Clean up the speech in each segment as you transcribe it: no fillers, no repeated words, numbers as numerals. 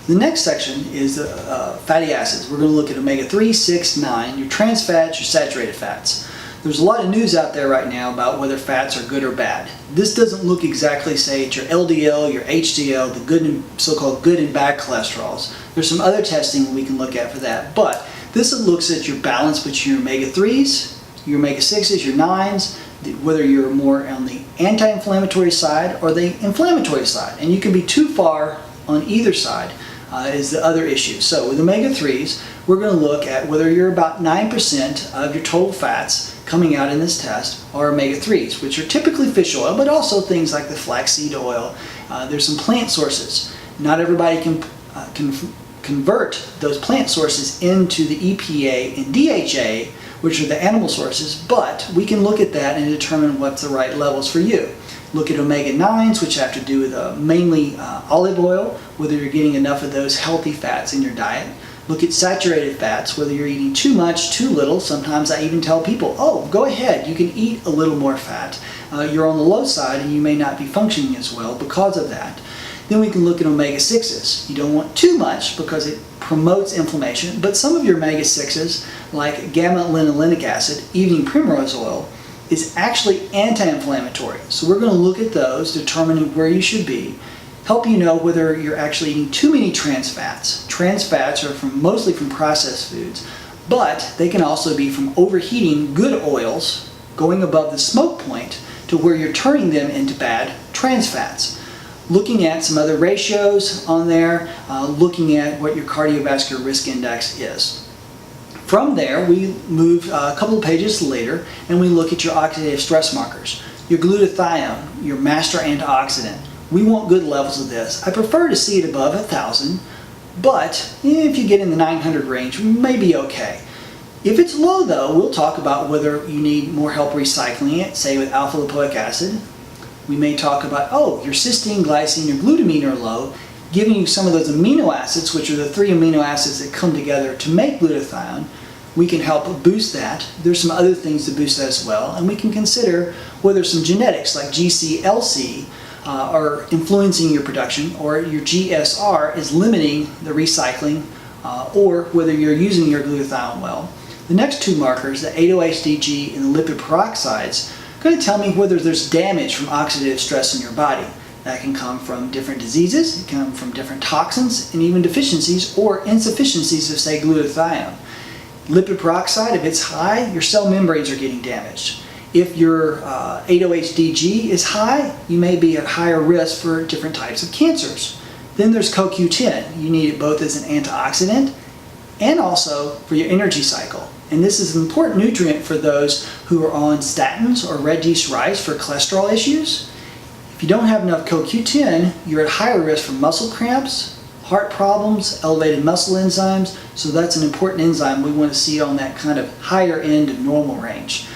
The next section is fatty acids. We're going to look at omega-3, 6, 9, your trans fats, your saturated fats. There's a lot of news out there right now about whether fats are good or bad. This doesn't look exactly, say, at your LDL, your HDL, the good and so-called good and bad cholesterols. There's some other testing we can look at for that, but this looks at your balance between your omega-3s, your omega-6s, your 9s, whether you're more on the anti-inflammatory side or the inflammatory side. And you can be too far on either side is the other issue. So with omega-3s, we're going to look at whether you're about 9% of your total fats coming out in this test are omega-3s, which are typically fish oil, but also things like the flaxseed oil. There's some plant sources. Not everybody can convert those plant sources into the EPA and DHA, which are the animal sources, but we can look at that and determine what's the right levels for you. Look at omega-9s, which have to do with mainly olive oil, whether you're getting enough of those healthy fats in your diet. Look at saturated fats, whether you're eating too much, too little. Sometimes I even tell people, oh, go ahead, you can eat a little more fat. You're on the low side and you may not be functioning as well because of that. Then we can look at omega-6s. You don't want too much because it promotes inflammation, but some of your omega-6s, like gamma-linolenic acid, evening primrose oil, is actually anti-inflammatory. So we're going to look at those, determining where you should be, help you know whether you're actually eating too many trans fats. Trans fats are mostly from processed foods, but they can also be from overheating good oils, going above the smoke point to where you're turning them into bad trans fats. Looking at some other ratios on there, looking at what your cardiovascular risk index is. From there, we move a couple of pages later and we look at your oxidative stress markers. Your glutathione, your master antioxidant. We want good levels of this. I prefer to see it above 1,000, but if you get in the 900 range, we may be okay. If it's low though, we'll talk about whether you need more help recycling it, say with alpha lipoic acid. We may talk about, oh, your cysteine, glycine, or glutamine are low, giving you some of those amino acids, which are the 3 amino acids that come together to make glutathione. We can help boost that. There's some other things to boost that as well, and we can consider whether some genetics like GCLC are influencing your production, or your GSR is limiting the recycling, or whether you're using your glutathione well. The next two markers, the 8-OHDG and the lipid peroxides, are going to tell me whether there's damage from oxidative stress in your body. That can come from different diseases, it can come from different toxins, and even deficiencies or insufficiencies of, say, glutathione. Lipid peroxide, if it's high, your cell membranes are getting damaged. If your 8-OHDG is high, you may be at higher risk for different types of cancers. Then there's CoQ10. You need it both as an antioxidant and also for your energy cycle. And this is an important nutrient for those who are on statins or red yeast rice for cholesterol issues. If you don't have enough CoQ10, you're at higher risk for muscle cramps, heart problems, elevated muscle enzymes. So that's an important enzyme we want to see on that kind of higher end of normal range.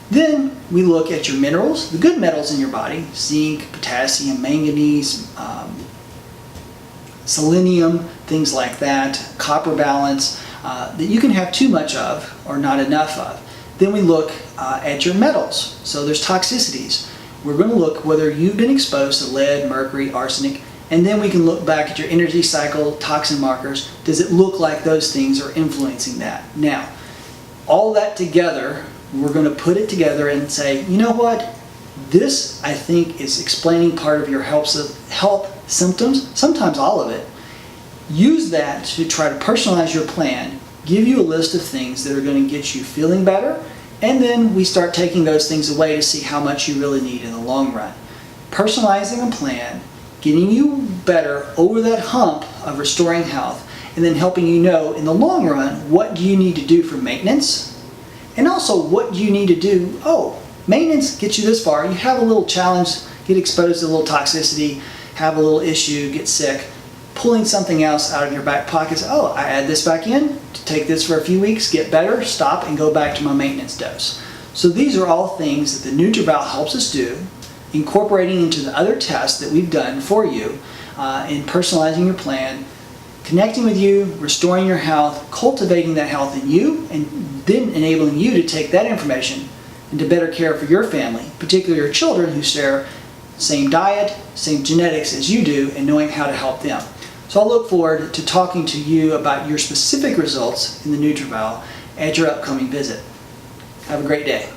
Then we look at your minerals, the good metals in your body, zinc, potassium, manganese, selenium, things like that, copper balance, that you can have too much of or not enough of. Then we look at your metals. So there's toxicities. We're going to look whether you've been exposed to lead, mercury, arsenic, and then we can look back at your energy cycle, toxin markers. Does it look like those things are influencing that? Now, all that together, we're going to put it together and say, you know what? This, I think, is explaining part of your health symptoms, sometimes all of it. Use that to try to personalize your plan, give you a list of things that are going to get you feeling better, and then we start taking those things away to see how much you really need in the long run. Personalizing a plan, getting you better over that hump of restoring health, and then helping you know in the long run what do you need to do for maintenance, and also what do you need to do. Oh, maintenance gets you this far. You have a little challenge, get exposed to a little toxicity, have a little issue, get sick. Pulling something else out of your back pocket, oh, I add this back in, take this for a few weeks, get better, stop, and go back to my maintenance dose. So these are all things that the Nutreval helps us do, incorporating into the other tests that we've done for you in personalizing your plan, connecting with you, restoring your health, cultivating that health in you, and then enabling you to take that information into better care for your family, particularly your children who share same diet, same genetics as you do, and knowing how to help them. So I'll look forward to talking to you about your specific results in the Nutreval at your upcoming visit. Have a great day.